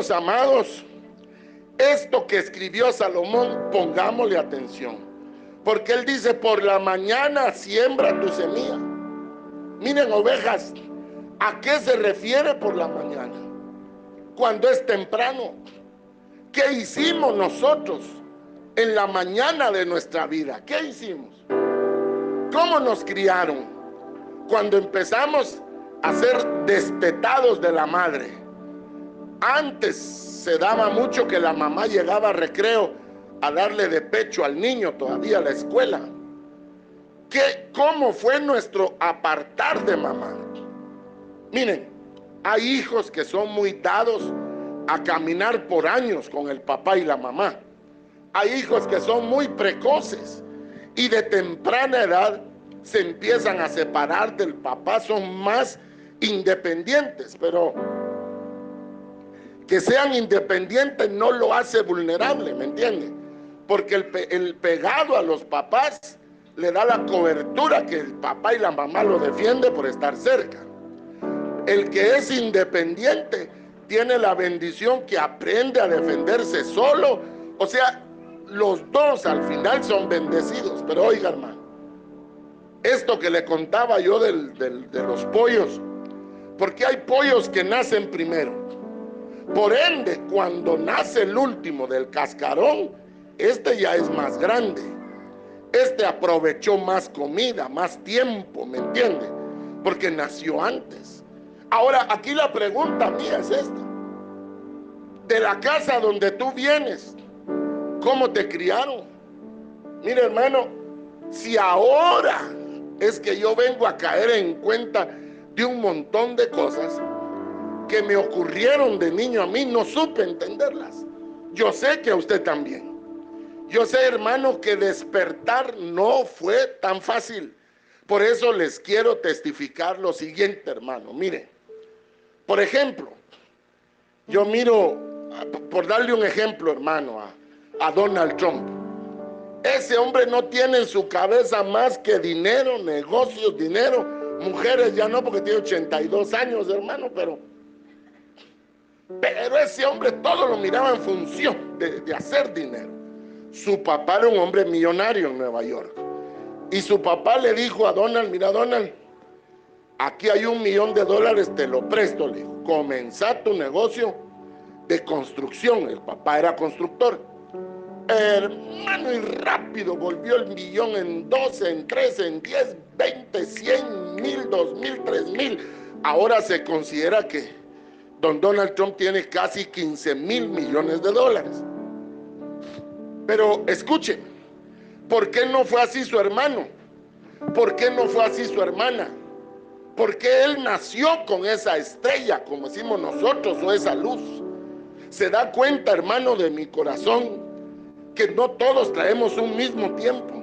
hermanos amados, esto que escribió Salomón, pongámosle atención. Porque él dice, por la mañana siembra tu semilla. Miren, ovejas, ¿a qué se refiere por la mañana? Cuando es temprano. ¿Qué hicimos nosotros en la mañana de nuestra vida? ¿Qué hicimos? ¿Cómo nos criaron? Cuando empezamos a ser despetados de la madre. Antes se daba mucho que la mamá llegaba a recreo a darle de pecho al niño todavía a la escuela. ¿Cómo fue nuestro apartar de mamá? Miren, hay hijos que son muy dados a caminar por años con el papá y la mamá. Hay hijos que son muy precoces y de temprana edad se empiezan a separar del papá, son más independientes, pero que sean independientes no lo hace vulnerable, ¿me entiende? Porque el pegado a los papás le da la cobertura que el papá y la mamá lo defienden por estar cerca. El que es independiente tiene la bendición que aprende a defenderse solo. O sea, los dos al final son bendecidos. Pero oiga, hermano, esto que le contaba yo de los pollos, porque hay pollos que nacen primero. Por ende, cuando nace el último del cascarón, este ya es más grande. Este aprovechó más comida, más tiempo, ¿me entiende? Porque nació antes. Ahora, aquí la pregunta mía es esta. De la casa donde tú vienes, ¿cómo te criaron? Mira, hermano, si ahora es que yo vengo a caer en cuenta de un montón de cosas que me ocurrieron de niño a mí, no supe entenderlas. Yo sé que a usted también. Yo sé, hermano, que despertar no fue tan fácil. Por eso les quiero testificar lo siguiente, hermano. Mire, por ejemplo, yo miro, por darle un ejemplo, hermano, a Donald Trump. Ese hombre no tiene en su cabeza más que dinero, negocios, dinero. Mujeres ya no, porque tiene 82 años, hermano, pero ese hombre todo lo miraba en función de hacer dinero. Su papá era un hombre millonario en Nueva York. Y su papá le dijo a Donald, mira, Donald, aquí hay $1 millón, te lo presto, le dijo. Comenzá tu negocio de construcción. El papá era constructor. Hermano, y rápido volvió el millón en 12, en 13, en 10, 20, 100, 1000, 2000, 3000. Ahora se considera que don Donald Trump tiene casi $15 mil millones. Pero escuchen, ¿por qué no fue así su hermano? ¿Por qué no fue así su hermana? ¿Por qué él nació con esa estrella, como decimos nosotros, o esa luz? ¿Se da cuenta, hermano, de mi corazón, que no todos traemos un mismo tiempo?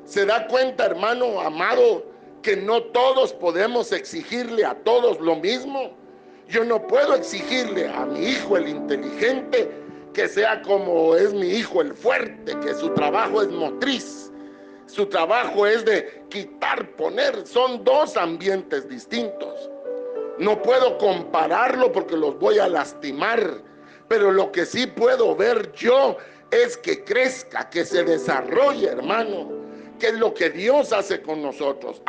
¿Se da cuenta, hermano amado, que no todos podemos exigirle a todos lo mismo? Yo no puedo exigirle a mi hijo el inteligente que sea como es mi hijo el fuerte, que su trabajo es motriz, su trabajo es de quitar, poner. Son dos ambientes distintos. No puedo compararlo porque los voy a lastimar, pero lo que sí puedo ver yo es que crezca, que se desarrolle, hermano, que es lo que Dios hace con nosotros.